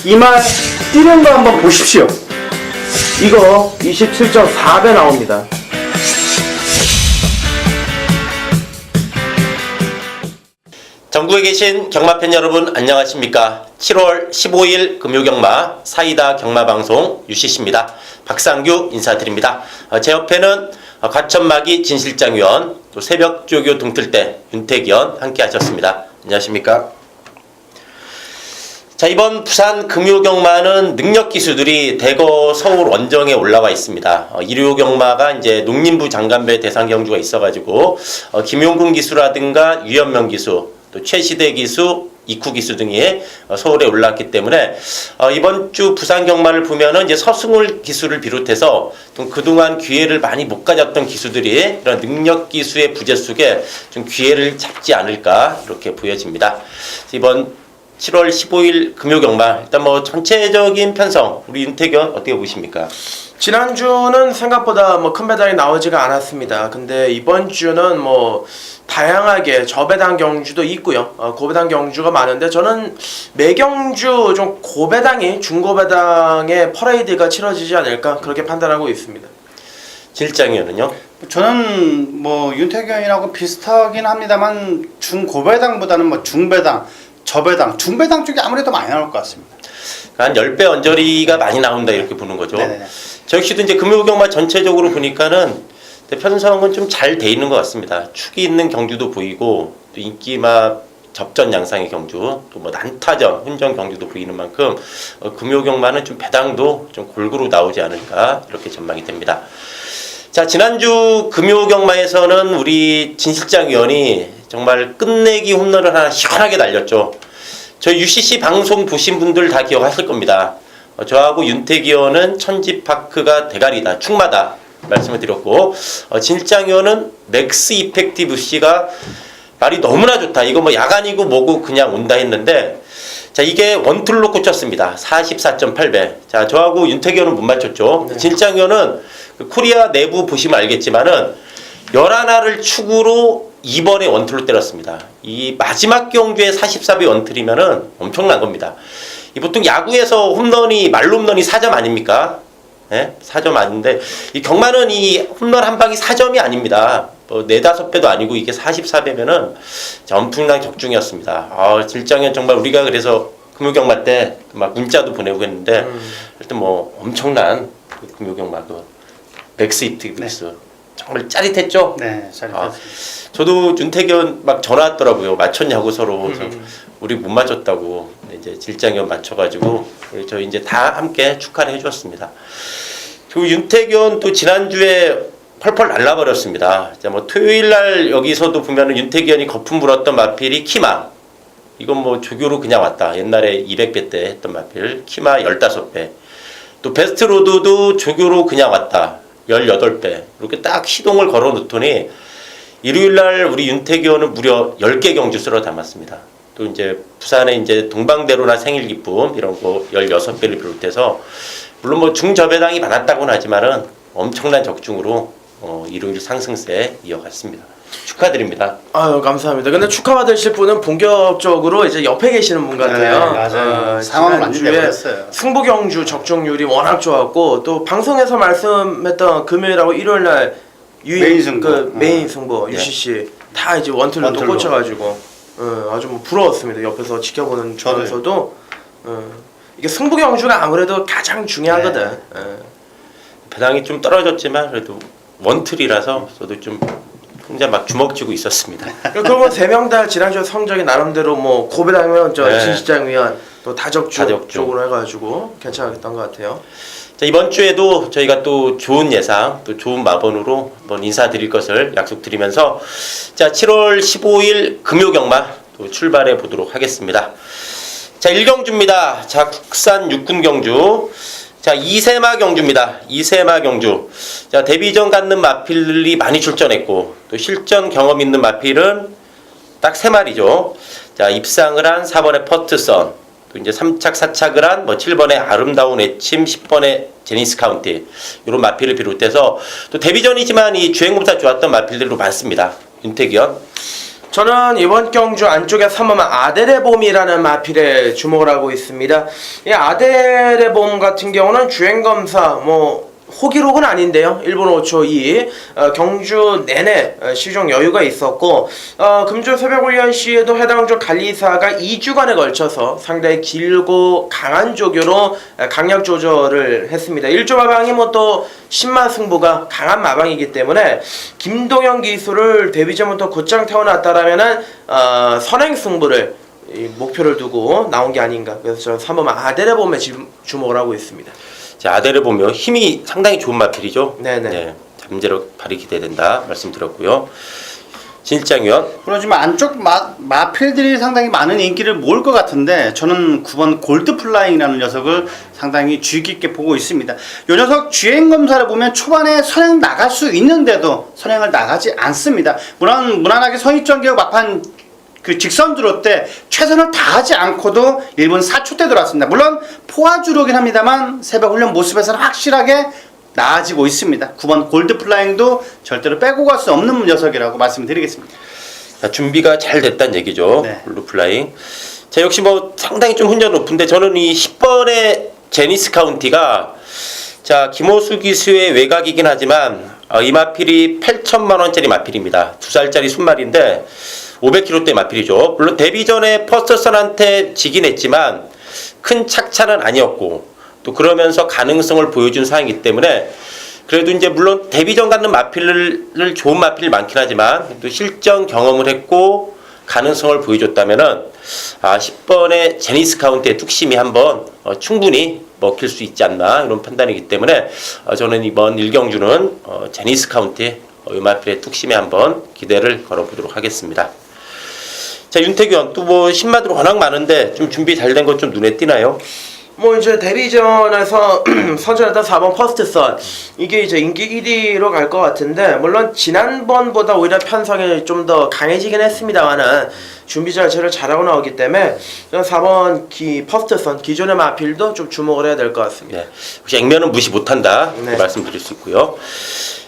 이말 뛰는 거 한번 보십시오. 이거 27.4배 나옵니다. 전국에 계신 경마팬 여러분 안녕하십니까. 7월 15일 금요경마 사이다 경마방송 UCC입니다. 박상규 인사드립니다. 제 옆에는 과천마기 진실장위원, 또 새벽조교 동틀대 윤택위원 함께 하셨습니다. 안녕하십니까. 자, 이번 부산 금요경마는 능력기수들이 대거 서울 원정에 올라와 있습니다. 일요경마가 이제 농림부 장관배 대상 경주가 있어가지고 김용근 기수라든가 유현명 기수, 또 최시대 기수, 이쿠 기수 등이 서울에 올라왔기 때문에 이번 주 부산 경마를 보면은 이제 서승울 기수를 비롯해서 좀 그동안 기회를 많이 못 가졌던 기수들이 이런 능력 기수의 부재 속에 좀 기회를 잡지 않을까 이렇게 보여집니다. 이번 7월 15일 금요경마 일단 뭐 전체적인 편성 우리 윤태견 어떻게 보십니까? 지난주는 생각보다 뭐 큰 배당이 나오지가 않았습니다. 근데 이번 주는 뭐 다양하게 저배당 경주도 있고요. 고배당 경주가 많은데 저는 매경주 좀 고배당이 중고배당의 퍼레이드가 치러지지 않을까 그렇게 판단하고 있습니다. 실장위원은요? 저는 뭐 윤태견이라고 비슷하긴 합니다만 중고배당보다는 뭐 중배당, 저배당, 중배당 쪽이 아무래도 많이 나올 것 같습니다. 한 10배 언저리가 많이 나온다 이렇게 보는 거죠. 네네네. 저 역시도 이제 금요경마 전체적으로 보니까는 편성은 좀 잘 돼 있는 것 같습니다. 축이 있는 경주도 보이고 또 인기마 접전 양상의 경주, 또 뭐 난타전, 훈전 경주도 보이는 만큼 금요경마는 좀 배당도 좀 골고루 나오지 않을까 이렇게 전망이 됩니다. 자, 지난주 금요경마에서는 우리 진실장위원이 정말 끝내기 홈런을 하나 시원하게 날렸죠. 저희 UCC 방송 보신 분들 다 기억하실 겁니다. 저하고 윤태기원은 천지파크가 대가리다, 축마다 말씀을 드렸고, 진실장위원은 맥스 이펙티브 씨가 말이 너무나 좋다. 이거 뭐 야간이고 뭐고 그냥 온다 했는데, 자, 이게 원툴로 꽂혔습니다. 44.8배. 자, 저하고 윤태기원은 못 맞췄죠. 네. 진실장위원은 그 코리아 내부 보시면 알겠지만은 11알을 축으로 2번에 원툴로 때렸습니다. 이 마지막 경주에 44배 원툴이면은 엄청난 겁니다. 이 보통 야구에서 홈런이 말로 홈런이 4점 아닙니까? 예? 4점 아닌데 이 경마는 이 홈런 한 방이 4점이 아닙니다. 뭐 4-5배도 아니고 이게 44배면은 엄청난 격중이었습니다. 질장현 정말 우리가 그래서 금요경마 때 막 문자도 보내고 했는데 일단 뭐 엄청난 그 금요경마 그 맥스 이트비스 네. 정말 짜릿했죠? 네, 짜릿했습니다. 저도 윤태견 막 전화 왔더라고요. 맞췄냐고 서로. 우리 못 맞췄다고. 이제 질장현 맞춰가지고 저희 이제 다 함께 축하를 해주었습니다. 그리고 윤태견 또 지난주에 펄펄 날라버렸습니다. 뭐 토요일 날 여기서도 보면은 윤태견이 거품 불었던 마필이 키마. 이건 뭐 조교로 그냥 왔다. 옛날에 200배 때 했던 마필. 키마 15배. 또 베스트로드도 조교로 그냥 왔다. 18배. 이렇게 딱 시동을 걸어 놓더니 일요일날 우리 윤태기원은 무려 10개 경주 쓸어 담았습니다. 또 이제 부산에 이제 동방대로나 생일 기쁨 이런 거 16배를 비롯해서 물론 뭐 중저배당이 많았다고는 하지만은 엄청난 적중으로 일요일 상승세 이어갔습니다. 축하드립니다. 아유, 감사합니다. 근데 축하받으실 분은 본격적으로 이제 옆에 계시는 분 같아요. 네, 맞아요. 상황을 많이 내버렸어요. 승부경주 적중률이 워낙 좋았고 또 방송에서 말씀했던 금요일하고 일요일날 메인 승부, 메인 승부 UCC 다 이제 원툴로 또 꽂혀가지고 아주 뭐 부러웠습니다. 옆에서 지켜보는 저로서도 이게 승부경주가 아무래도 가장 중요하거든. 네. 배당이 좀 떨어졌지만 그래도 원툴이라서 저도 좀 혼자 막 주먹 쥐고 있었습니다. 그러면 세 명 다 지난주 성적이 나름대로 뭐 고배당이면 저 네. 진실장 위한 또 다적중 쪽으로 해가지고 괜찮았던 것 같아요. 자, 이번 주에도 저희가 또 좋은 예상, 또 좋은 마번으로 한번 인사드릴 것을 약속드리면서 자, 7월 15일 금요경마 또 출발해 보도록 하겠습니다. 자, 1경주입니다. 자, 국산 육군 경주. 자, 이세마 경주입니다. 이세마 경주. 자, 데뷔전 갖는 마필이 많이 출전했고 또 실전 경험 있는 마필은 딱 3마리죠. 자, 입상을 한 4번의 퍼트선, 또 이제 3착, 4착을 한 뭐 7번의 아름다운 애침, 10번의 제니스 카운티 이런 마필을 비롯해서 또 데뷔전이지만 이 주행보다 좋았던 마필들도 많습니다. 윤태기현. 저는 이번 경주 안쪽에 3번 아데레봄이라는 마필에 주목을 하고 있습니다. 이 아데레봄 같은 경우는 주행검사 호기록은 아닌데요. 1분 5초 2 경주 내내 시종 여유가 있었고 금주 새벽훈련 시에도 해당 주 관리사가 2주간에 걸쳐서 상당히 길고 강한 조교로 강약 조절을 했습니다. 1조 마방이 또 10만 승부가 강한 마방이기 때문에 김동현 기수를 데뷔 전부터 곧장 태워놨다라면은 선행 승부를 목표를 두고 나온 게 아닌가. 그래서 저는 3번 아데레봄에 주목을 하고 있습니다. 자, 아델을 보면 힘이 상당히 좋은 마필이죠. 네네. 네, 잠재력 발휘 기대된다 말씀드렸고요. 진일장위원. 그렇지만 안쪽 마필들이 상당히 많은 인기를 모을 것 같은데 저는 9번 골드플라잉이라는 녀석을 상당히 주의 깊게 보고 있습니다. 이 녀석 주행 검사를 보면 초반에 선행 나갈 수 있는데도 선행을 나가지 않습니다. 무난하게 선입전개하고 막판 그 직선주로 때 최선을 다하지 않고도 1분 4초 때 들어왔습니다. 물론 포화주로긴 합니다만 새벽 훈련 모습에서는 확실하게 나아지고 있습니다. 9번 골드플라잉도 절대로 빼고 갈 수 없는 녀석이라고 말씀드리겠습니다. 자, 준비가 잘 됐다는 얘기죠. 네. 골드플라잉. 자, 역시 상당히 좀 혼자 높은데 저는 이 10번의 제니스 카운티가 자, 김호수 기수의 외곽이긴 하지만 이 마필이 8천만 원짜리 마필입니다. 2살짜리 순말인데 500kg대 마필이죠. 물론 데뷔 전에 퍼스터선한테 지긴 했지만 큰 착차는 아니었고 또 그러면서 가능성을 보여준 상황이기 때문에 그래도 이제 물론 데뷔 전 갖는 마필을 좋은 마필이 많긴 하지만 또 실전 경험을 했고 가능성을 보여줬다면은 10번의 제니스 카운트의 뚝심이 한번 충분히 먹힐 수 있지 않나 이런 판단이기 때문에 저는 이번 1경주는 제니스 카운트의 이 마필의 뚝심에 한번 기대를 걸어보도록 하겠습니다. 자, 윤태규 또 신마들 워낙 많은데 좀 준비 잘 된 것 좀 눈에 띄나요? 이제 데뷔전에서 선전했던 4번 퍼스트선 이게 이제 인기 1위로 갈 것 같은데 물론 지난번보다 오히려 편성이 좀 더 강해지긴 했습니다만은 준비 자체를 잘하고 나오기 때문에 저는 4번 퍼스트선 기존의 마필도 좀 주목을 해야 될 것 같습니다. 네, 혹시 액면은 무시 못한다 말씀드릴 수 있고요.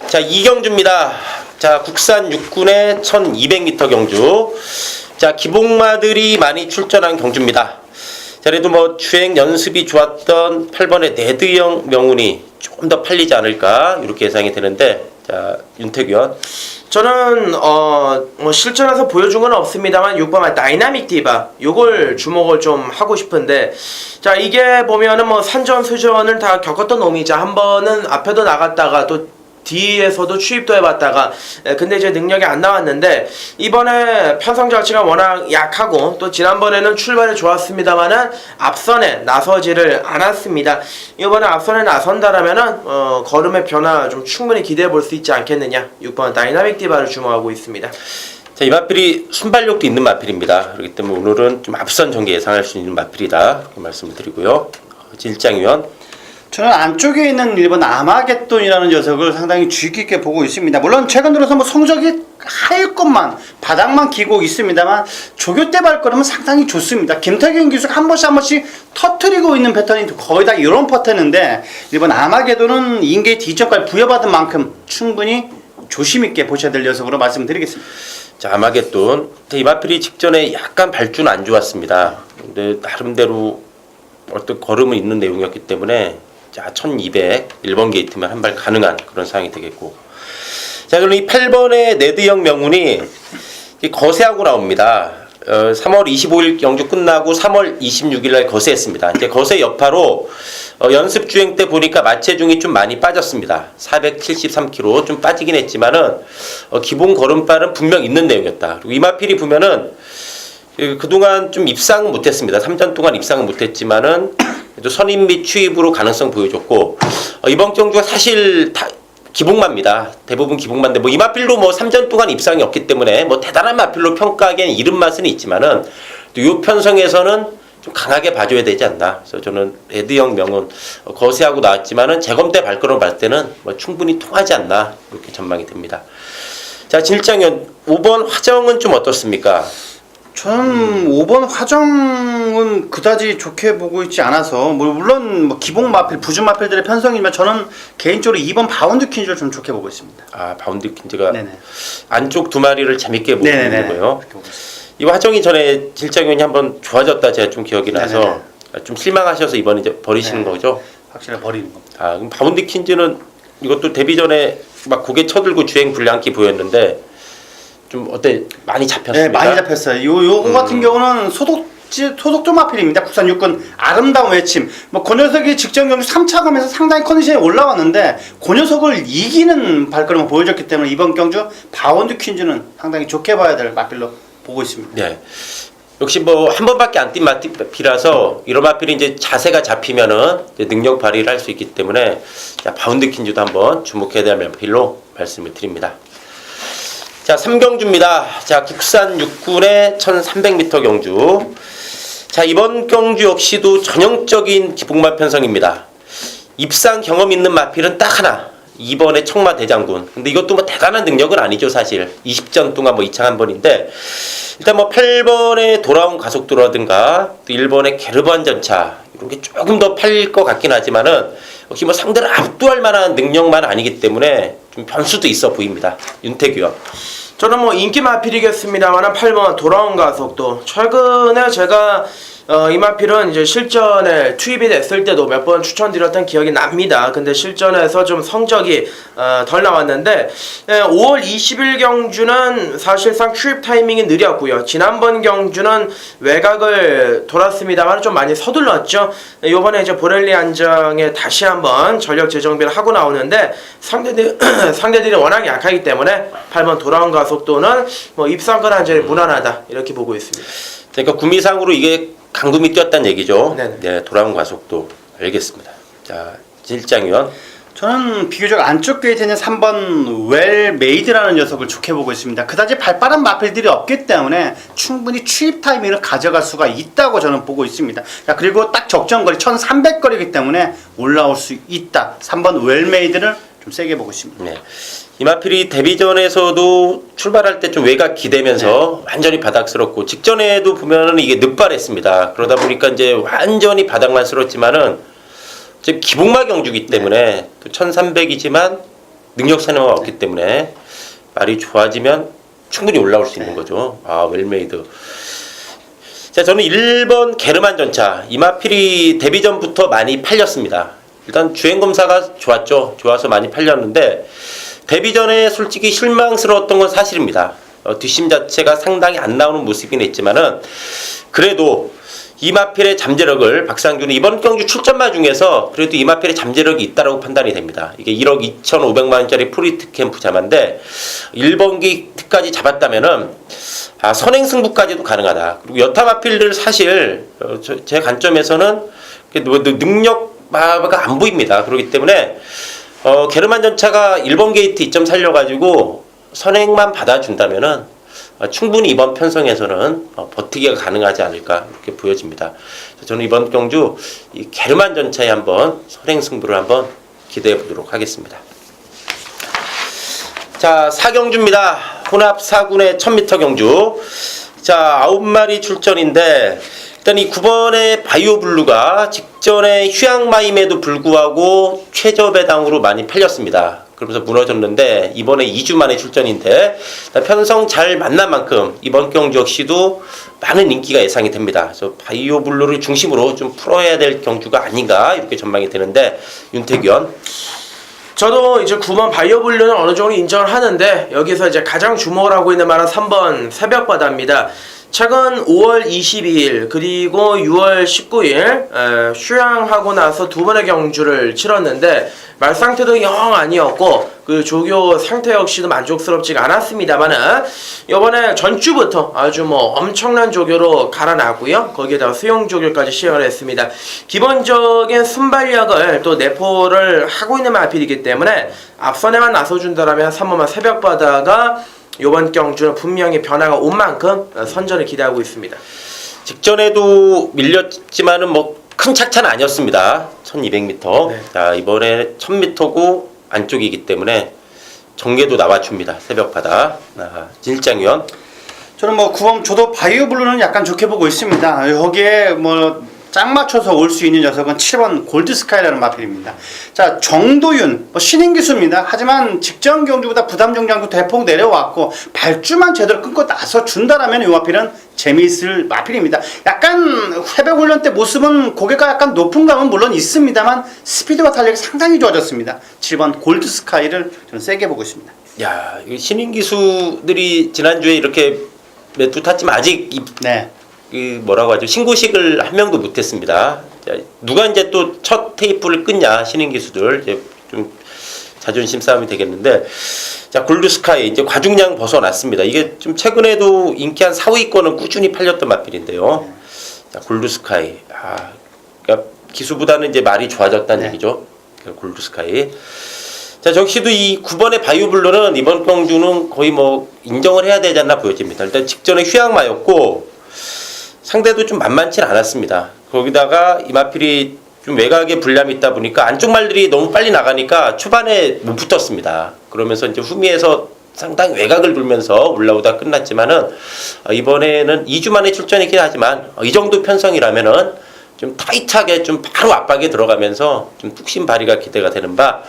자, 2경주입니다. 자, 국산 육군의 1200m 경주. 자, 기복마들이 많이 출전한 경주입니다. 자, 그래도 주행 연습이 좋았던 8번의 네드형 명운이 조금 더 팔리지 않을까 이렇게 예상이 되는데 자, 윤태규 원. 저는 실전에서 보여준 건 없습니다만 6번 다이나믹 디바 요걸 주목을 좀 하고 싶은데 자, 이게 보면은 산전수전을 다 겪었던 놈이자 한 번은 앞에도 나갔다가 또 뒤에서도 추입도 해봤다가 근데 이제 능력이 안 나왔는데 이번에 편성 자체가 워낙 약하고 또 지난번에는 출발이 좋았습니다만은 앞선에 나서지를 않았습니다. 이번에 앞선에 나선다라면은 걸음의 변화 좀 충분히 기대해 볼 수 있지 않겠느냐. 6번 다이나믹 디바를 주목하고 있습니다. 자, 이 마필이 순발력도 있는 마필입니다. 그렇기 때문에 오늘은 좀 앞선 전개 예상할 수 있는 마필이다 말씀을 드리고요. 진일장위원. 저는 안쪽에 있는 1번 아마겟돈이라는 녀석을 상당히 주의 깊게 보고 있습니다. 물론 최근 들어서 성적이 하일 것만 바닥만 기고 있습니다만 조교 때 발걸음은 상당히 좋습니다. 김태균 기수가 한 번씩 터트리고 있는 패턴이 거의 다 이런 패턴인데 1번 아마겟돈은 인계 D점까지 부여받은 만큼 충분히 조심 있게 보셔야 될 녀석으로 말씀드리겠습니다. 자, 아마겟돈. 이 마필이 직전에 약간 발주는 안 좋았습니다. 근데 나름대로 어떤 걸음은 있는 내용이었기 때문에 자, 1200 1번 게이트면 한 발 가능한 그런 상황이 되겠고. 자, 그럼 이 8번의 네드형 명운이 거세하고 나옵니다. 3월 25일 경주 끝나고 3월 26일 날 거세했습니다. 이제 거세 여파로 연습 주행 때 보니까 마체중이 좀 많이 빠졌습니다. 473kg 좀 빠지긴 했지만은 기본 걸음발은 분명 있는 내용이었다. 그리고 이마필이 보면은 그동안 좀 입상은 못했습니다. 3전 동안 입상은 못했지만은 그래도 선임 및 추입으로 가능성 보여줬고 이번 경주가 사실 다 기복마입니다. 대부분 기복마인데 이마필도 3전 동안 입상이 없기 때문에 대단한 마필로 평가하기에는 이른 맛은 있지만은 또 요 편성에서는 좀 강하게 봐줘야 되지 않나. 그래서 저는 레드형 명은 거세하고 나왔지만은 재검 때 발걸음 볼 때는 충분히 통하지 않나 이렇게 전망이 됩니다. 자, 진일장위원 5번 화정은 좀 어떻습니까? 저는 5번 화정은 그다지 좋게 보고 있지 않아서 물론 뭐 기본 마필, 부준 마필들의 편성이지만 저는 개인적으로 2번 바운드 퀸즈를 좀 좋게 보고 있습니다. 아 바운드 퀸즈가 네네. 안쪽 두 마리를 재밌게 보고 네네네. 있는 거예요. 그렇게 보고 있습니다. 이 화정이 전에 질장윤이 한번 좋아졌다 제가 좀 기억이 나서 네네네. 좀 실망하셔서 이번에 이제 버리시는 네. 거죠. 확실히 버리는 겁니다. 아 그럼 바운드 퀸즈는 이것도 데뷔 전에 막 고개 쳐들고 주행 불량기 보였는데 좀 어때 많이 잡혔습니다. 네, 많이 잡혔어요. 요거 같은 경우는 소속점 마필입니다. 국산 육군 아름다운 외침. 뭐 그 녀석이 직전 경주 3차 가면서 상당히 컨디션이 올라왔는데 그 녀석을 이기는 발걸음을 보여줬기 때문에 이번 경주 바운드 퀸즈는 상당히 좋게 봐야 될 마필로 보고 있습니다. 네. 역시 뭐 한 번밖에 안 뛴 마필이라서 이런 마필이 이제 자세가 잡히면은 이제 능력 발휘를 할 수 있기 때문에 자, 바운드 퀸즈도 한번 주목해야 될 마필로 말씀을 드립니다. 자, 3경주입니다. 자, 국산 육군의 1300m 경주. 자, 이번 경주 역시도 전형적인 기복마 편성입니다. 입상 경험 있는 마필은 딱 하나. 2번의 청마 대장군. 근데 이것도 뭐 대단한 능력은 아니죠, 사실. 20전 동안 뭐 2창 한 번인데. 일단 뭐 8번의 돌아온 가속도라든가 또 1번의 게르반 전차. 이런 게 조금 더 팔릴 것 같긴 하지만은 역시 뭐 상대를 압도할 만한 능력만 아니기 때문에 좀 변수도 있어 보입니다. 윤태규요. 저는 뭐 인기 마필이겠습니다만은 8번 돌아온 가속도. 최근에 제가 이 마필은 이제 실전에 투입이 됐을 때도 몇 번 추천드렸던 기억이 납니다. 근데 실전에서 좀 성적이 덜 나왔는데 5월 20일 경주는 사실상 투입 타이밍이 느렸고요. 지난번 경주는 외곽을 돌았습니다만 좀 많이 서둘렀죠. 이번에 이제 보렐리 안장에 다시 한번 전력 재정비를 하고 나오는데 상대들이 워낙 약하기 때문에 8번 돌아온 가속도는 뭐 입상권 한절이 무난하다 이렇게 보고 있습니다. 그러니까 구미상으로 이게 강금이 뛰었다는 얘기죠. 네네. 네, 돌아온 가속도 알겠습니다. 자, 질장위원. 저는 비교적 안쪽 게이트에 있는 3번 웰 메이드라는 녀석을 좋게 보고 있습니다. 그다지 발빠른 마필들이 없기 때문에 충분히 추입 타이밍을 가져갈 수가 있다고 저는 보고 있습니다. 자, 그리고 딱 적정거리 1300거리이기 때문에 올라올 수 있다. 3번 웰 메이드를 좀 세게 보고 있습니다. 네. 이마필이 데뷔전에서도 출발할 때 좀 외곽 기대면서 완전히 바닥스럽고 직전에도 보면은 이게 늑발했습니다. 그러다 보니까 이제 완전히 바닥만 쓸었지만은 지금 기복마 경주기 때문에 또 1300이지만 능력 산호가 없기 때문에 말이 좋아지면 충분히 올라올 수 있는 거죠. 아, 웰메이드. 자, 저는 1번 게르만 전차. 이마필이 데뷔전부터 많이 팔렸습니다. 일단 주행 검사가 좋았죠. 좋아서 많이 팔렸는데 데뷔 전에 솔직히 실망스러웠던 건 사실입니다. 뒷심 자체가 상당히 안 나오는 모습이긴 했지만은 그래도 이마필의 잠재력을 박상준은 이번 경주 출전마 중에서 그래도 이마필의 잠재력이 있다라고 판단이 됩니다. 이게 1억 2,500만 원짜리 프리트 캠프 자마인데 1번기까지 잡았다면은 선행 승부까지도 가능하다. 그리고 여타 마필들 사실 제 관점에서는 능력마가 안 보입니다. 그렇기 때문에 게르만 전차가 1번 게이트 2점 살려가지고 선행만 받아준다면은 충분히 이번 편성에서는 버티기가 가능하지 않을까 이렇게 보여집니다. 저는 이번 경주 이 게르만 전차에 한번 선행 승부를 한번 기대해 보도록 하겠습니다. 자, 4경주입니다. 혼합 4군의 1000m 경주. 자, 9마리 출전인데 일단 이 9번의 바이오블루가 직전에 휴양마임에도 불구하고 최저 배당으로 많이 팔렸습니다. 그러면서 무너졌는데 이번에 2주 만에 출전인데 편성 잘 만난 만큼 이번 경주 역시도 많은 인기가 예상이 됩니다. 그래서 바이오블루를 중심으로 좀 풀어야 될 경주가 아닌가 이렇게 전망이 되는데 윤태규현. 저도 이제 9번 바이오블루는 어느 정도 인정을 하는데 여기서 이제 가장 주목을 하고 있는 말은 3번 새벽바다입니다. 최근 5월 22일 그리고 6월 19일 휴양하고 나서 두 번의 경주를 치렀는데 말 상태도 영 아니었고 그 조교 상태 역시도 만족스럽지가 않았습니다만은 이번에 전주부터 아주 뭐 엄청난 조교로 갈아놨고요. 거기에다가 수영 조교까지 시행을 했습니다. 기본적인 순발력을 또 내포를 하고 있는 마필이기 때문에 앞선에만 나서준다라면 3번만 새벽바다가 이번 경주는 분명히 변화가 온 만큼 선전을 기대하고 있습니다. 직전에도 밀렸지만은 뭐 큰 착차는 아니었습니다. 1200m. 네. 자, 이번에 1000m고 안쪽이기 때문에 정계도 나와줍니다. 새벽바다. 질장위원. 저는 뭐 9번 저도 바이오블루는 약간 좋게 보고 있습니다. 여기에 뭐 짝 맞춰서 올 수 있는 녀석은 7번 골드스카이라는 마필입니다. 자, 정도윤 신인 기수입니다. 하지만 직전 경주보다 부담 정량도 대폭 내려왔고 발주만 제대로 끊고 나서 준다라면 이 마필은 재미있을 마필입니다. 약간 회복 훈련 때 모습은 고개가 약간 높은 감은 물론 있습니다만 스피드와 탄력이 상당히 좋아졌습니다. 7번 골드스카이를 저는 세게 보고 있습니다. 야, 이 신인 기수들이 지난주에 이렇게 메뚜 탔지만 아직 네. 그 뭐라고 하죠? 신고식을 한 명도 못했습니다. 자, 누가 이제 또 첫 테이프를 끊냐 신인 기수들 이제 좀 자존심 싸움이 되겠는데, 자 골드스카이 이제 과중량 벗어났습니다. 이게 좀 최근에도 인기 한 4, 5위권은 꾸준히 팔렸던 마필인데요. 자 골드스카이, 그러니까 기수보다는 이제 말이 좋아졌다는 얘기죠. 골드스카이. 자 역시도 이 9번의 바이오블루는 이번 경주는 거의 뭐 인정을 해야 되지 않나 보여집니다. 일단 직전에 휴양마였고. 상대도 좀 만만치 않았습니다. 거기다가 이 마필이 좀 외곽에 불량이 있다 보니까 안쪽 말들이 너무 빨리 나가니까 초반에 못 붙었습니다. 그러면서 이제 후미에서 상당히 외곽을 돌면서 올라오다 끝났지만은 이번에는 2주 만에 출전이긴 하지만 이 정도 편성이라면은 좀 타이트하게 좀 바로 압박에 들어가면서 좀 뚝심 발휘가 기대가 되는 바,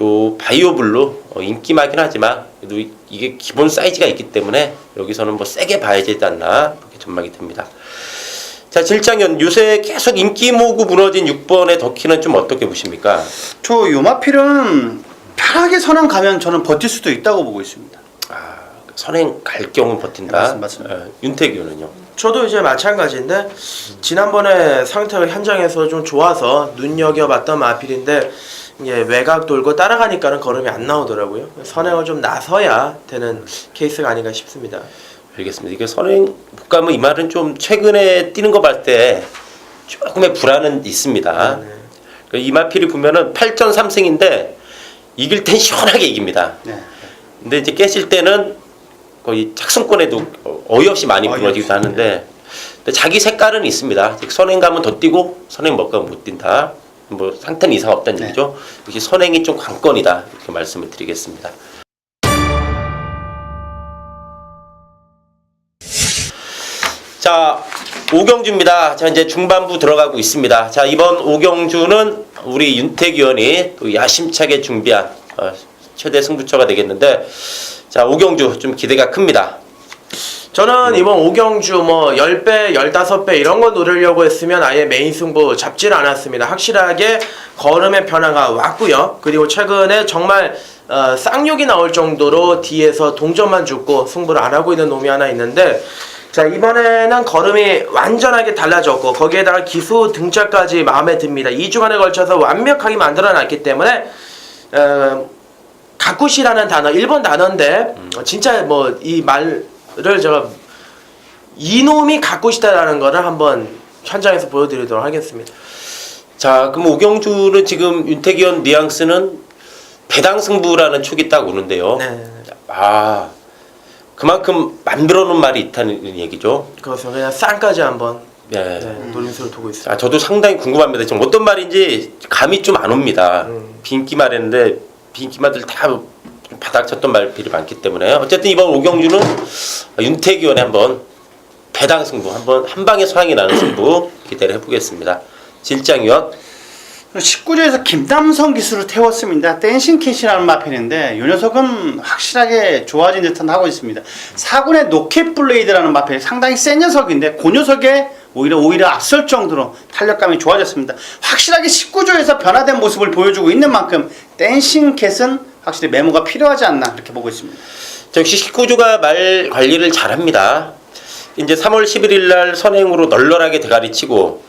요 바이오블루 인기마긴 하지만 그래도 이게 기본 사이즈가 있기 때문에 여기서는 뭐 세게 봐야 되지 않나 그렇게 전망이 됩니다. 자 질장현 요새 계속 인기 모으고 무너진 6번의 덕키는 좀 어떻게 보십니까? 저 요마필은 편하게 선행 가면 저는 버틸 수도 있다고 보고 있습니다. 선행 갈 경우 버틴다. 네, 맞습니다. 윤태규는요? 저도 이제 마찬가지인데 지난번에 상태가 현장에서 좀 좋아서 눈여겨봤던 마필인데 이제 외곽 돌고 따라가니까는 걸음이 안 나오더라고요. 선행을 좀 나서야 되는 케이스가 아닌가 싶습니다. 알겠습니다. 이게 선행 못 가면 이 말은 좀 최근에 뛰는 거 볼 때 조금의 불안은 있습니다. 네. 이 마필이 보면은 8전 3승인데 이길 땐 시원하게 이깁니다. 네. 근데 이제 깨질 때는 거의 착승권에도 어이없이 많이 무너지기도 하는데 근데 자기 색깔은 있습니다. 즉 선행 가면 더 뛰고 선행 못 가면 못 뛴다. 뭐 상태는 이상 없다는 얘기죠. 역시 선행이 좀 관건이다 이렇게 말씀을 드리겠습니다. 자, 오경주입니다. 자, 이제 중반부 들어가고 있습니다. 자, 이번 오경주는 우리 윤택 의원이 또 야심차게 준비한 최대 승부처가 되겠는데, 자, 오경주 좀 기대가 큽니다. 저는 이번 오경주 뭐 10배, 15배 이런 거 노리려고 했으면 아예 메인 승부 잡질 않았습니다. 확실하게 걸음의 변화가 왔고요. 그리고 최근에 정말 쌍욕이 나올 정도로 뒤에서 동점만 죽고 승부를 안 하고 있는 놈이 하나 있는데, 자 이번에는 걸음이 완전하게 달라졌고 거기에다가 기수 등짝까지 마음에 듭니다. 2주간에 걸쳐서 완벽하게 만들어놨기 때문에 가쿠시라는 단어, 일본 단어인데 진짜 뭐 이 말을 제가 이놈이 가쿠시다라는 거를 한번 현장에서 보여드리도록 하겠습니다. 자, 그럼 오경주는 지금 윤택 의원 뉘앙스는 배당 승부라는 촉이 딱 오는데요. 네. 그만큼 만들어 놓은 말이 있다는 얘기죠. 그래서 그냥 쌍까지 한번 네. 노림수를 두고 있습니다. 저도 상당히 궁금합니다. 지금 어떤 말인지 감이 좀 안 옵니다. 빈기 말했는데 빈기 말들 다 바닥쳤던 말들이 많기 때문에 어쨌든 이번 오경주는 윤택 의원의 한번 배당 승부, 한 방에 소항이 나는 승부 기대를 해보겠습니다. 질장 의원. 19조에서 김남성 기수를 태웠습니다. 댄싱캣이라는 마필인데 이 녀석은 확실하게 좋아진 듯한 하고 있습니다. 4군의 노켓블레이드라는 마필 상당히 센 녀석인데 그 녀석에 오히려 앞설 정도로 탄력감이 좋아졌습니다. 확실하게 19조에서 변화된 모습을 보여주고 있는 만큼 댄싱캣은 확실히 메모가 필요하지 않나 이렇게 보고 있습니다. 역시 19조가 말 관리를 잘합니다. 이제 3월 11일 날 선행으로 널널하게 대가리 치고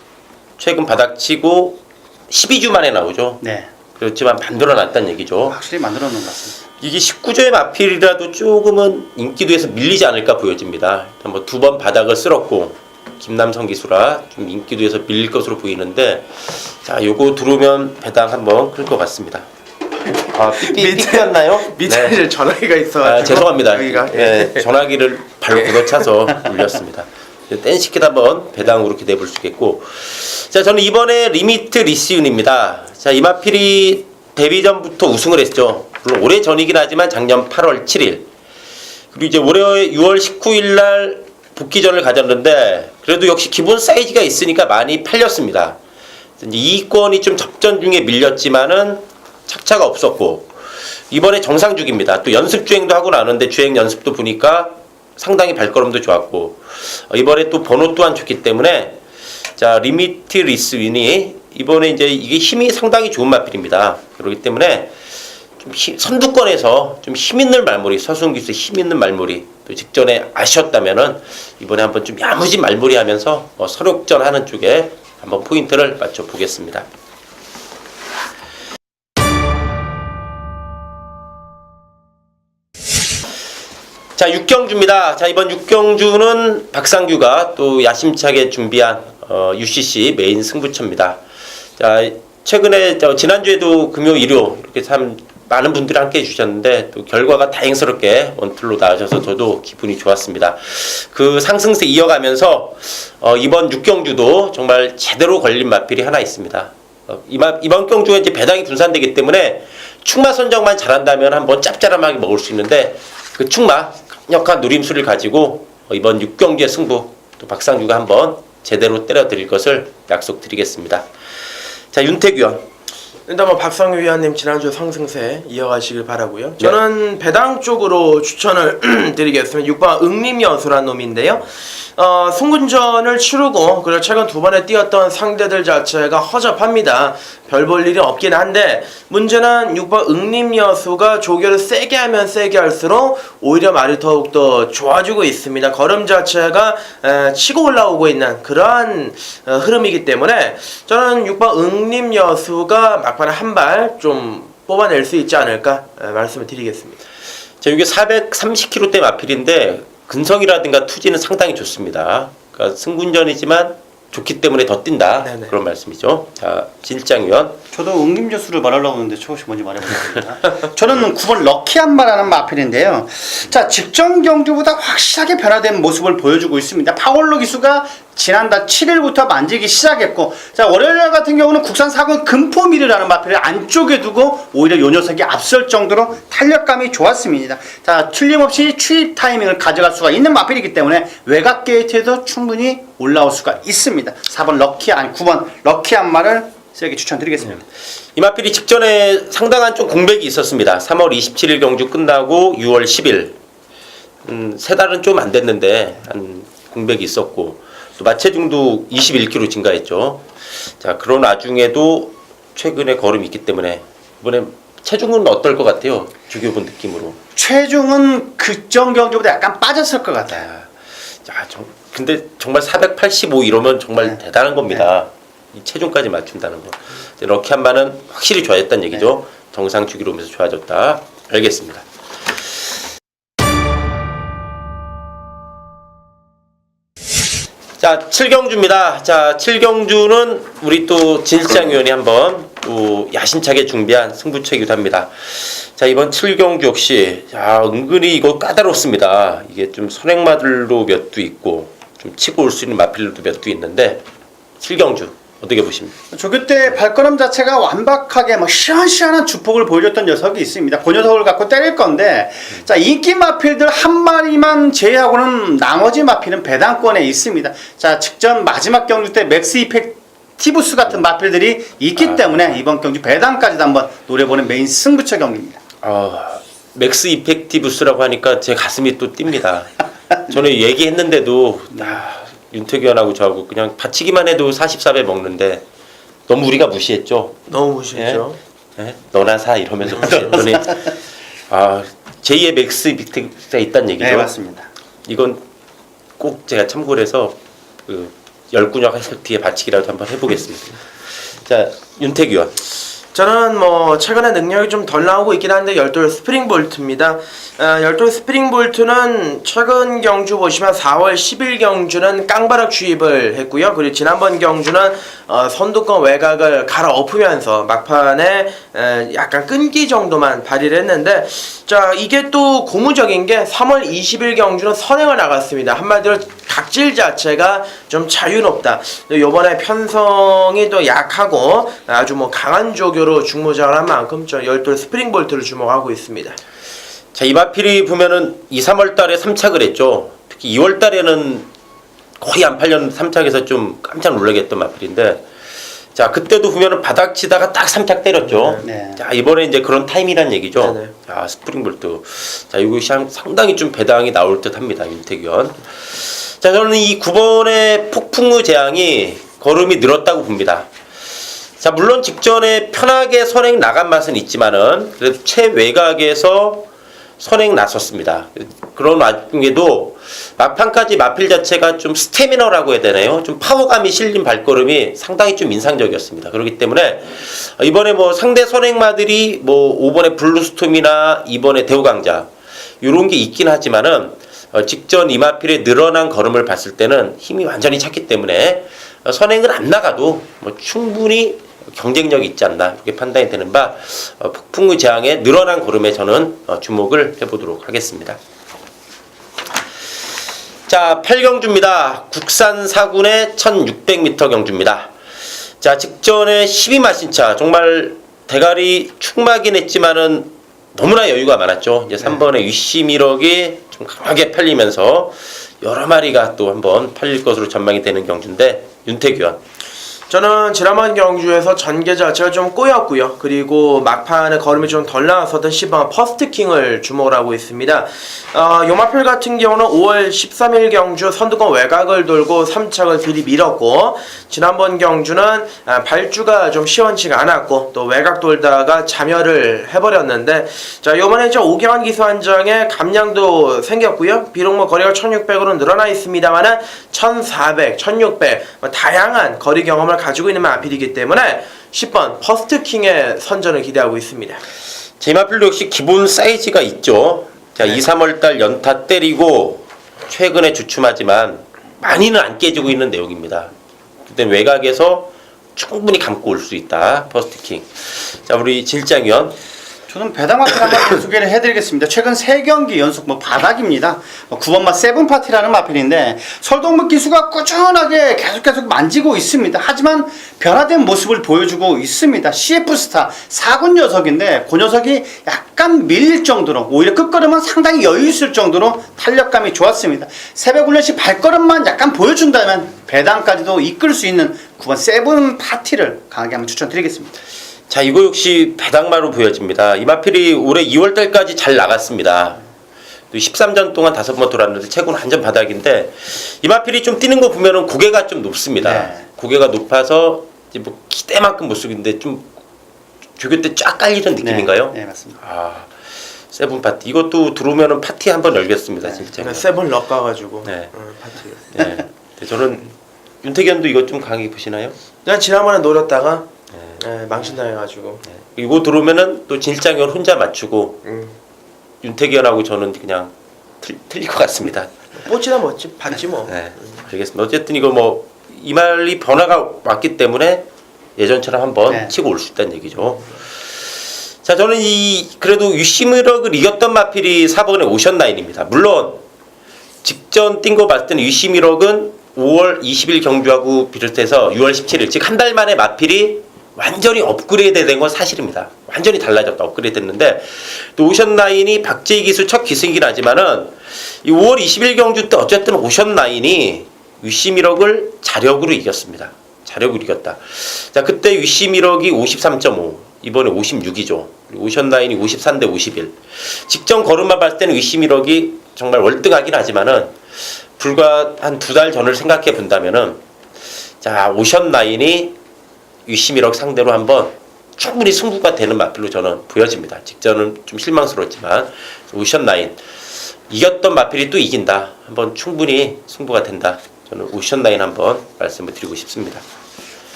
최근 바닥 치고 12주 만에 나오죠. 네. 그렇지만 만들어놨다는 얘기죠. 확실히 만들어 놓은 것 같습니다. 이게 19조의 마필이라도 조금은 인기도에서 밀리지 않을까 보여집니다. 일단 뭐 2번 바닥을 쓸었고 김남성 기수라 좀 인기도에서 밀릴 것으로 보이는데, 자 요거 들어오면 배당 한번 클 것 같습니다. 삐삐였나요? 밑에 이제 전화기가 있어가지고 죄송합니다. 여기가 네, 전화기를 발로 걷어차서 울렸습니다. 댄시킷 한번 배당으로 기대해 볼 수 있겠고, 자 저는 이번에 리미트 리시윤입니다. 자 이마필이 데뷔 전부터 우승을 했죠. 물론 오래 전이긴 하지만 작년 8월 7일 그리고 이제 올해 6월 19일 날 복귀전을 가졌는데 그래도 역시 기본 사이즈가 있으니까 많이 팔렸습니다. 이제 이권이 좀 접전 중에 밀렸지만은 착차가 없었고 이번에 정상주기입니다. 또 연습 주행도 하고 나는데 주행 연습도 보니까 상당히 발걸음도 좋았고 이번에 또 번호 또한 좋기 때문에 자 리미트 리스 윈이 이번에 이제 이게 힘이 상당히 좋은 마필입니다. 그렇기 때문에 좀 선두권에서 좀 힘 있는 말머리 서승기수 힘 있는 말머리 또 직전에 아쉬웠다면은 이번에 한번 좀 야무진 말머리 하면서 서력전 하는 쪽에 한번 포인트를 맞춰 보겠습니다. 자 6경주입니다. 자 이번 6경주는 박상규가 또 야심차게 준비한 UCC 메인 승부처입니다. 자 최근에 지난주에도 금요 일요 이렇게 참 많은 분들이 함께 해주셨는데 또 결과가 다행스럽게 원툴로 나와셔서 저도 기분이 좋았습니다. 그 상승세 이어가면서 이번 6경주도 정말 제대로 걸린 마필이 하나 있습니다. 이번 경주에 이제 배당이 분산되기 때문에 축마 선정만 잘한다면 한번 짭짤하게 먹을 수 있는데 그 축마 강력한 누림수를 가지고 이번 6경주의 승부 또 박상규가 한번 제대로 때려드릴 것을 약속드리겠습니다. 자 윤태규 형. 일단 뭐 박상규 위원님 지난주 상승세 이어가시길 바라고요. 저는 배당 쪽으로 추천을 드리겠습니다. 6번 응림여수란 놈인데요. 승군전을 치르고 그리고 최근 두 번에 뛰었던 상대들 자체가 허접합니다. 별 볼 일이 없긴 한데 문제는 6번 응림여수가 조교를 세게 하면 세게 할수록 오히려 말이 더욱더 좋아지고 있습니다. 걸음 자체가 치고 올라오고 있는 그러한 흐름이기 때문에 저는 6번 응림여수가 막판에 한 발 좀 뽑아낼 수 있지 않을까 말씀을 드리겠습니다. 자, 이게 430kg대 마필인데 근성이라든가 투지는 상당히 좋습니다. 그러니까 승군전이지만 좋기 때문에 더 뛴다. 네네. 그런 말씀이죠. 자, 진일장위원. 저도 응림저수를 말하려고 하는데 초시 먼저 말해보겠습니다. 저는 9번 럭키한마라는 마필인데요. 자, 직전 경주보다 확실하게 변화된 모습을 보여주고 있습니다. 파울로 기수가 지난달 7일부터 만지기 시작했고, 자 월요일 같은 경우는 국산 4군 금포미르라는 마필을 안쪽에 두고 오히려 요 녀석이 앞설 정도로 탄력감이 좋았습니다. 자, 틀림없이 추입 타이밍을 가져갈 수가 있는 마필이기 때문에 외곽 게이트에도 충분히 올라올 수가 있습니다. 4번 럭키한 9번 럭키한마를 세게 추천드리겠습니다. 이 마필이 직전에 상당한 좀 공백이 있었습니다. 3월 27일 경주 끝나고 6월 10일 세 달은 좀 안 됐는데 한 공백이 있었고 또 마체중도 21kg 증가했죠. 자 그런 와중에도 최근에 걸음이 있기 때문에 이번에 체중은 어떨 것 같아요? 주교분 느낌으로. 체중은 그전 경주보다 약간 빠졌을 것 같아요. 자, 근데 정말 485 이러면 정말 대단한 겁니다. 이 체중까지 맞춘다는 거. 럭키한마는 확실히 좋아졌다는 얘기죠. 정상 주기로 오면서 좋아졌다. 알겠습니다. 자, 7경주입니다. 자, 7경주는 우리 또 진실장 위원이 한번 또 야심차게 준비한 승부처이기도 합니다. 자, 이번 7경주 역시 자, 은근히 이거 까다롭습니다. 이게 좀 선행마들로 몇 두 있고 좀 치고 올 수 있는 마필로도 몇 두 있는데 7경주 어떻게 보십니까? 조교 때 발걸음 자체가 완벽하게 막 시원시원한 주폭을 보여줬던 녀석이 있습니다. 그 녀석을 갖고 때릴 건데 자 인기 마필들 한 마리만 제외하고는 나머지 마필은 배당권에 있습니다. 자 직전 마지막 경주 때 맥스 이펙티브스 같은 마필들이 있기 때문에 이번 경주 배당까지도 한번 노려보는 메인 승부처 경기입니다. 맥스 이펙티브스라고 하니까 제 가슴이 또 뜁니다. 저는 얘기했는데도 윤태규현하고 저하고 그냥 받치기만 해도 44배 먹는데 너무 우리가 무시했죠. 너무 무시했죠. 예? 너나 사 이러면서 무시했더니 제2의 맥스 빅텍스가 있다는 얘기죠. 네 맞습니다. 이건 꼭 제가 참고를 해서 그 열군역 해설 뒤에 받치기라도 한번 해보겠습니다. 자 윤태규현. 저는 뭐 최근에 능력이 좀 덜 나오고 있긴 한데 열돌 스프링볼트입니다. 열돌 스프링볼트는 최근 경주 보시면 4월 10일 경주는 깡바락 주입을 했고요. 그리고 지난번 경주는 선두권 외곽을 갈아엎으면서 막판에 약간 끈기 정도만 발휘를 했는데 자 이게 또 고무적인 게 3월 20일 경주는 선행을 나갔습니다. 한마디로 각질 자체가 좀 자유롭다. 요번에 편성이 또 약하고 아주 뭐 강한 조교로 중무장을 한 만큼 저 열돌 스프링볼트를 주목하고 있습니다. 자, 이마필이 보면은 2, 3월 달에 3착을 했죠. 특히 2월 달에는 거의 안 팔렸는 3착에서 좀 깜짝 놀라게 했던 마필인데, 자, 그때도 보면은 바닥 치다가 딱 3착 때렸죠. 네. 자, 이번에 이제 그런 타임이란 얘기죠. 네네. 자, 스프링볼트. 자, 이것이 상당히 좀 배당이 나올 듯 합니다. 윤태기원. 자, 저는 이 9번의 폭풍우 재앙이 걸음이 늘었다고 봅니다. 자, 물론 직전에 편하게 선행 나간 맛은 있지만은 그래도 최외곽에서 선행 났었습니다. 그런 와중에도 막판까지 마필 자체가 좀 스태미너라고 해야 되나요? 좀 파워감이 실린 발걸음이 상당히 좀 인상적이었습니다. 그렇기 때문에 이번에 뭐 상대 선행마들이 뭐 5번의 블루스톰이나 2번의 대우강자 이런 게 있긴 하지만은 직전 이마필의 늘어난 걸음을 봤을 때는 힘이 완전히 찼기 때문에 선행을 안 나가도 뭐 충분히 경쟁력이 있지 않나 이렇게 판단이 되는 바 폭풍우 재앙의 늘어난 걸음에 저는 주목을 해보도록 하겠습니다. 자, 8경주입니다. 국산 4군의 1600m 경주입니다. 자, 직전에 12마신차 정말 대가리 축마긴 했지만은 너무나 여유가 많았죠. 이제 3번의 위시미럭이 좀 강하게 팔리면서 여러 마리가 또 한번 팔릴 것으로 전망이 되는 경주인데, 윤태규원. 저는 지난번 경주에서 전개 자체가 좀 꼬였고요. 그리고 막판에 걸음이 좀 덜 나왔었던 10번 퍼스트킹을 주목을 하고 있습니다. 요마필 같은 경우는 5월 13일 경주 선두권 외곽을 돌고 3착을 들이밀었고, 지난번 경주는 발주가 좀 시원치가 않았고 또 외곽 돌다가 자멸을 해버렸는데, 자, 요번에 저 오경환 기수 한정에 감량도 생겼고요. 비록 뭐 거리가 1600으로 늘어나 있습니다만은 1400, 1600 다양한 거리 경험을 가지고 있는 마필이기 때문에 10번 퍼스트킹의 선전을 기대하고 있습니다. 제마필도 역시 기본 사이즈가 있죠. 자, 2, 3월달 연타 때리고 최근에 주춤하지만 많이는 안 깨지고 있는 내용입니다. 그때 외곽에서 충분히 감고 올 수 있다. 퍼스트킹. 자, 우리 질장위원. 저는 배당마필 한번 소개를 해드리겠습니다. 최근 3경기 연속 바닥입니다. 9번마 세븐파티라는 마필인데 설동무 기수가 꾸준하게 계속 만지고 있습니다. 하지만 변화된 모습을 보여주고 있습니다. CF스타 4군 녀석인데 그 녀석이 약간 밀릴 정도로, 오히려 끝걸음은 상당히 여유 있을 정도로 탄력감이 좋았습니다. 새벽 훈련 시 발걸음만 약간 보여준다면 배당까지도 이끌 수 있는 9번 세븐파티를 강하게 한번 추천드리겠습니다. 자, 이거 역시 배당마로 보여집니다. 이마필이 올해 2월달까지 잘 나갔습니다. 13전 동안 5번 돌았는데 최고는 완전 바닥인데, 이마필이 좀 뛰는 거 보면은 고개가 좀 높습니다. 네. 고개가 고개가 높아서 이제 뭐 기대만큼 못 쓰는데 좀 조교 때 쫙 깔리는 느낌인가요? 네, 맞습니다. 아, 세븐 파티. 이것도 들어오면은 파티 한번 열겠습니다, 진짜. 그냥 세븐 럭 가가지고 네. 파티. 네. 저는 윤태견도 이거 좀 강하게 보시나요? 그냥 지난번에 노렸다가 망신당해가지고. 이거 들어오면은 또 진일장현 혼자 맞추고 윤태견하고 저는 그냥 틀릴 것 같습니다. 뽀찌나 멋지 봤지 뭐. 네, 알겠습니다. 어쨌든 이거 뭐 이말리 변화가 왔기 때문에 예전처럼 한번 네. 치고 올 수 있다는 얘기죠. 자, 저는 그래도 유시미럭을 이겼던 마필이 4번의 오션라인입니다. 물론 직전 뛴 거 봤을 때는 유시미럭은 5월 20일 경주하고 비롯해서 6월 17일 즉 한 달 만에 마필이 완전히 업그레이드 된 건 사실입니다. 완전히 달라졌다. 업그레이드 됐는데 또 오션라인이 박재희 기수 첫 기승이긴 하지만은 이 5월 20일 경주 때 어쨌든 오션라인이 유시미럭을 자력으로 이겼습니다. 자력으로 이겼다. 자, 그때 유시미럭이 53.5, 이번에 56이죠. 오션라인이 53대 51. 직전 걸음만 봤을 때는 유시미럭이 정말 월등하긴 하지만은 불과 한 2달 전을 생각해 본다면은, 자, 오션라인이 유시미럭 상대로 한번 충분히 승부가 되는 마필로 저는 보여집니다. 직전은 좀 실망스러웠지만 오션라인 이겼던 마필이 또 이긴다. 한번 충분히 승부가 된다. 저는 오션라인 한번 말씀을 드리고 싶습니다.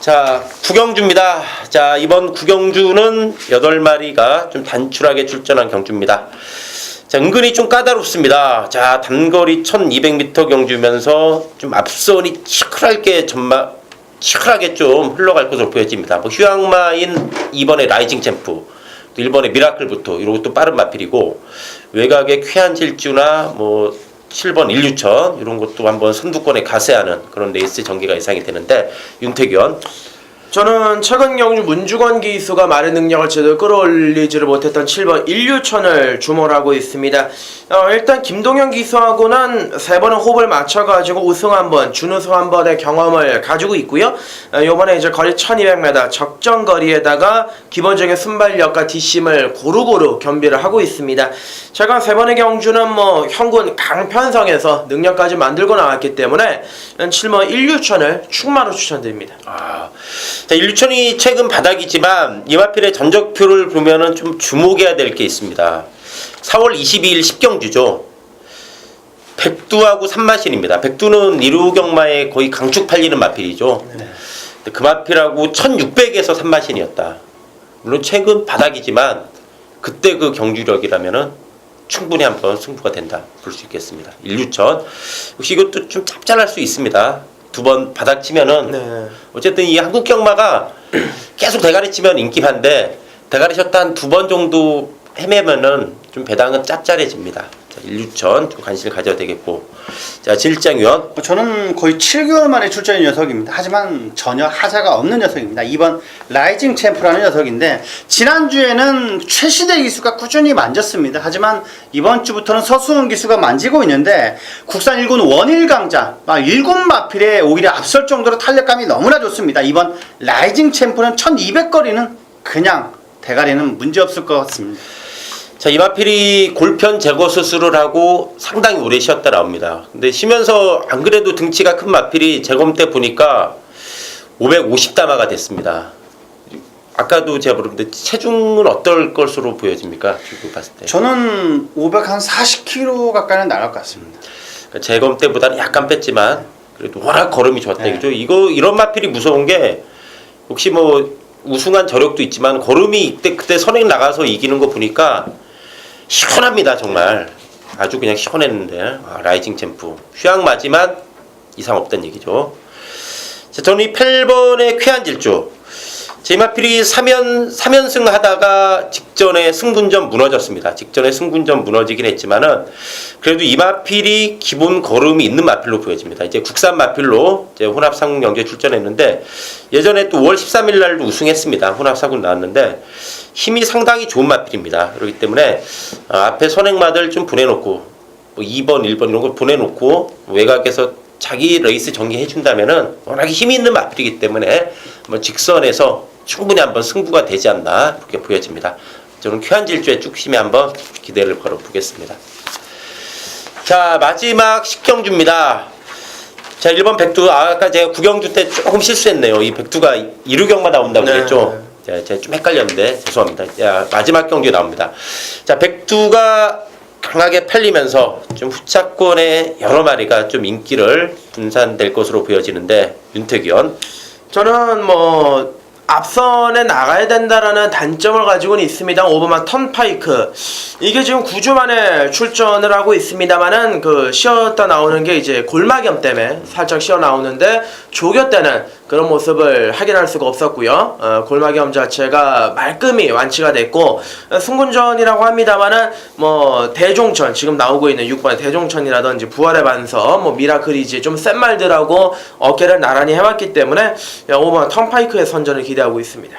자, 구경주입니다. 자, 이번 구경주는 8마리가 좀 단출하게 출전한 경주입니다. 자, 은근히 좀 까다롭습니다. 자, 단거리 1200m 경주면서 좀 앞선이 치열하게 좀 흘러갈 것으로 보여집니다. 뭐 휴양마인 2번의 라이징 챔프, 또 1번의 미라클부터 이런 것도 빠른 마필이고, 외곽의 쾌한 질주나 뭐 7번 인류천 이런 것도 한번 선두권에 가세하는 그런 레이스 전개가 예상이 되는데, 윤태견. 저는 최근 경주 문주건 기수가 말의 능력을 제대로 끌어올리지를 못했던 7번 일류천을 주목하고 있습니다. 일단 김동현 기수하고는 3번의 호흡을 맞춰가지고 우승 한 번, 준우승 한 번의 경험을 가지고 있고요. 요번에 이제 거리 1200m 적정 거리에다가 기본적인 순발력과 뒷심을 고루고루 겸비를 하고 있습니다. 최근 3번의 경주는 뭐 현군 강편성에서 능력까지 만들고 나왔기 때문에 7번 일류천을 충마로 추천드립니다. 자, 일류천이 최근 바닥이지만 이마필의 전적표를 보면은 좀 주목해야 될 게 있습니다. 4월 22일 10경주죠. 백두하고 산마신입니다. 백두는 이루경마에 거의 강축 팔리는 마필이죠. 네. 그 마필하고 1600에서 산마신이었다. 물론 최근 바닥이지만 그때 그 경주력이라면은 충분히 한번 승부가 된다 볼 수 있겠습니다. 일류천 역시 이것도 좀 짭짤할 수 있습니다. 2번 바닥 치면은 네. 어쨌든 이 한국 경마가 계속 대가리 치면 인기한데 대가리 쳤다 한 2번 정도 헤매면은 좀 배당은 짭짤해집니다. 자, 일류천 좀 관심을 가져야 되겠고, 자 진일장위원 저는 거의 7개월 만에 출전인 녀석입니다. 하지만 전혀 하자가 없는 녀석입니다. 2번 라이징 챔프라는 녀석인데 지난주에는 최시대 기수가 꾸준히 만졌습니다. 하지만 이번 주부터는 서수원 기수가 만지고 있는데 국산 1군 원일 강자 1군 마필에 오히려 앞설 정도로 탄력감이 너무나 좋습니다. 2번 라이징 챔프는 1200거리는 그냥 대가리는 문제없을 것 같습니다. 자, 이마필이 골편 제거 수술을 하고 상당히 오래 쉬었다 나옵니다. 근데 쉬면서 안 그래도 등치가 큰 마필이 재검 때 보니까 550담화가 됐습니다. 아까도 제가 물었는데 체중은 어떨 것으로 보여집니까? 지금 봤을 때. 저는 540kg 가까이는 나갈 것 같습니다. 그러니까 재검 때보다는 약간 뺐지만 그래도 워낙 걸음이 좋았다 네. 이거죠. 이런 마필이 무서운 게 혹시 뭐 우승한 저력도 있지만 걸음이 그때 선행 나가서 이기는 거 보니까 시원합니다. 정말 아주 그냥 시원했는데 라이징 챔프 휴양 맞지만 이상 없다는 얘기죠. 자, 저는 이 8번의 쾌한 질주 제이마필이 3연승 하다가 직전에 승군전 무너졌습니다. 직전에 승군전 무너지긴 했지만은 그래도 이마필이 기본 걸음이 있는 마필로 보여집니다. 이제 국산 마필로 이제 혼합상군 경기에 출전했는데 예전에 또 5월 13일 날도 우승했습니다. 혼합상군 나왔는데 힘이 상당히 좋은 마필입니다. 그렇기 때문에 앞에 선행마들 좀 보내놓고 뭐 2번, 1번 이런 거 보내놓고 외곽에서 자기 레이스 전개해준다면은 워낙에 힘이 있는 마필이기 때문에 뭐 직선에서 충분히 한번 승부가 되지 않나 그렇게 보여집니다. 저는 쾌한 질주의 쭉심에 한번 기대를 걸어보겠습니다. 자, 마지막 10경주입니다. 자, 1번 백두 아까 제가 9경주 때 조금 실수했네요. 이 백두가 이루경마 나온다고 그랬죠. 자, 제가 좀 헷갈렸는데 죄송합니다. 자, 마지막 경주에 나옵니다. 자, 백두가 강하게 팔리면서 좀 후차권의 여러 마리가 좀 인기를 분산될 것으로 보여지는데 윤태기원 저는 뭐 앞선에 나가야 된다라는 단점을 가지고는 있습니다. 5번만 턴파이크 이게 지금 9주 만에 출전을 하고 있습니다만은 그 쉬었다 나오는 게 이제 골마겸 때문에 살짝 쉬어 나오는데 조교 때는 그런 모습을 확인할 수가 없었고요. 골마겸 자체가 말끔히 완치가 됐고 승군전이라고 합니다만은 뭐 대종천 지금 나오고 있는 6번의 대종천이라든지 부활의 반석 뭐 미라클이지 좀 센 말들하고 어깨를 나란히 해왔기 때문에 5번 턴파이크의 선전을 기대하고 있습니다.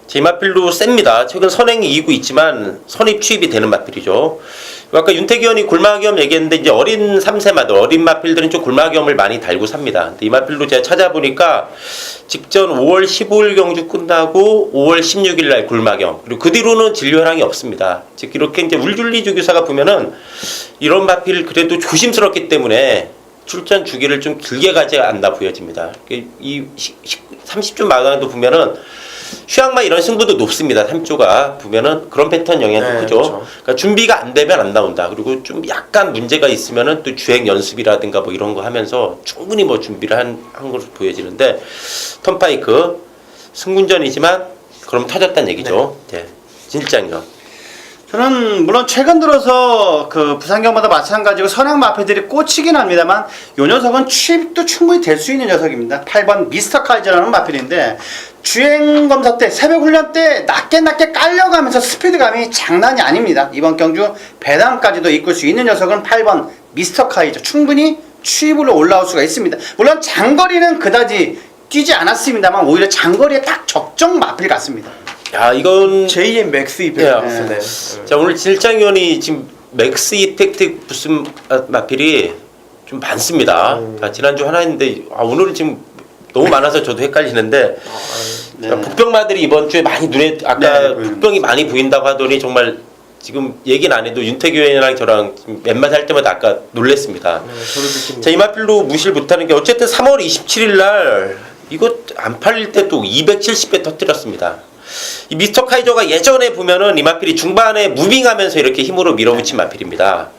제이마필도 셉니다. 최근 선행이 이기고 있지만 선입 추입이 되는 마필이죠. 아까 윤태기원이 골마겸 얘기했는데 이제 어린 3세마들 어린 마필들은 좀 골마겸을 많이 달고 삽니다. 근데 이 마필도 제가 찾아보니까 직전 5월 15일 경주 끝나고 5월 16일 날 골마겸 그리고 그 뒤로는 진료현황이 없습니다. 즉 이렇게 이제 울줄리 주교사가 보면은 이런 마필 그래도 조심스럽기 때문에 출전 주기를 좀 길게 가지 않나 보여집니다. 이 30주 마당도 보면은 휴양마 이런 승부도 높습니다. 3조가 보면은 그런 패턴 영향도 크죠. 그렇죠. 그러니까 준비가 안 되면 안 나온다. 그리고 좀 약간 문제가 있으면은 또 주행 연습이라든가 뭐 이런 거 하면서 충분히 뭐 준비를 한 것으로 보여지는데 턴파이크 승군전이지만 그럼 터졌다는 얘기죠. 네. 진짜요. 저는 물론 최근 들어서 그 부산경마다 마찬가지고 선행 마필들이 꽂히긴 합니다만 이 녀석은 취입도 충분히 될 수 있는 녀석입니다. 8번 미스터 카이저라는 마필인데 주행 검사 때 새벽 훈련 때 낮게 깔려가면서 스피드감이 장난이 아닙니다. 이번 경주 배당까지도 이끌 수 있는 녀석은 8번 미스터 카이저 충분히 취입으로 올라올 수가 있습니다. 물론 장거리는 그다지 뛰지 않았습니다만 오히려 장거리에 딱 적정 마필 같습니다. 야, 이건 제2의 맥스 이펙트네. 자, 오늘 질장위원이 지금 맥스 이펙트 무슨 마필이 좀 많습니다. 지난주 하나 했는데 오늘은 지금 너무 많아서 저도 헷갈리는데 네. 복병마들이 이번 주에 많이 눈에 아까 네, 복병이 많이 보인다고 하더니 정말 지금 얘기는 안 해도 윤태규 의원이랑 저랑 몇 할 때마다 아까 놀랬습니다. 저도 느낍니다. 자, 이 마필로 무시를 못하는 게 어쨌든 3월 27일 날 이거 안 팔릴 때 또 270배 터뜨렸습니다. 이 미스터 카이저가 예전에 보면은 이 마필이 중반에 무빙하면서 이렇게 힘으로 밀어붙인 마필입니다.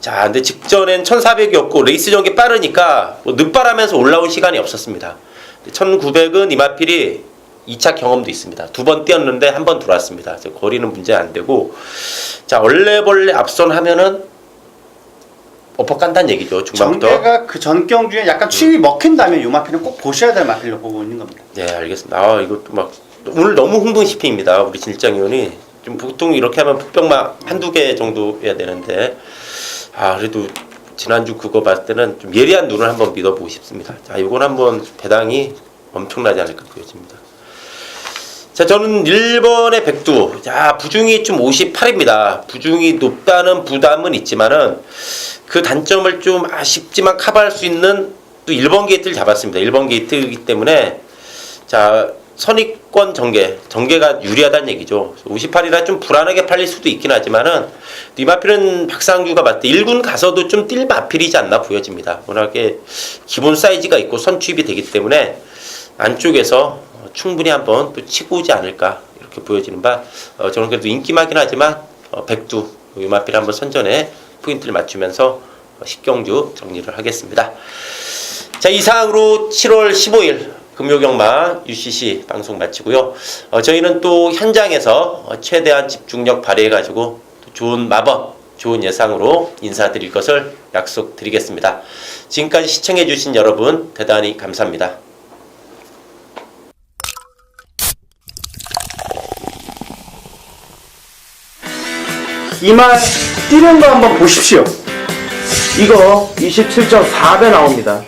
자, 근데 직전엔 1400이었고 레이스 전개 빠르니까 뭐 늦발하면서 올라올 시간이 없었습니다. 1900은 이 마필이 2차 경험도 있습니다. 2번 뛰었는데 한 번 들어왔습니다. 거리는 문제 안 되고, 자, 얼레벌레 앞선하면은 엎어 깐다는 얘기죠. 중반부터. 정대가 그 전 경주에 약간 추입이 먹힌다면 이 마필은 꼭 보셔야 될 마필로 보고 있는 겁니다. 네, 알겠습니다. 이것도 막 오늘 너무 흥분시킵니다. 우리 질장위원이 좀 보통 이렇게 하면 폭병막 한두 개 정도 해야 되는데 그래도 지난주 그거 봤을 때는 좀 예리한 눈을 한번 믿어보고 싶습니다. 자, 이건 한번 배당이 엄청나지 않을까 보여집니다. 자, 저는 1번의 백두. 자, 부중이 좀 58입니다. 부중이 높다는 부담은 있지만은 그 단점을 좀 아쉽지만 커버할 수 있는 또 1번 게이트를 잡았습니다. 1번 게이트이기 때문에 자, 선입권 전개가 유리하다는 얘기죠. 58이라 좀 불안하게 팔릴 수도 있긴 하지만은 이 마필은 박상규가 봤을 때 1군 가서도 좀 뛸 마필이지 않나 보여집니다. 워낙에 기본 사이즈가 있고 선취입이 되기 때문에 안쪽에서 충분히 한번 또 치고 오지 않을까 이렇게 보여지는 바 저는 그래도 인기마긴 하지만 백두 이 마필 한번 선전에 포인트를 맞추면서 10경주 정리를 하겠습니다. 자, 이상으로 7월 15일 금요경마 UCC 방송 마치고요. 저희는 또 현장에서 최대한 집중력 발휘해가지고 좋은 마법, 좋은 예상으로 인사드릴 것을 약속드리겠습니다. 지금까지 시청해주신 여러분 대단히 감사합니다. 이 말 뛰는 거 한번 보십시오. 이거 27.4배 나옵니다.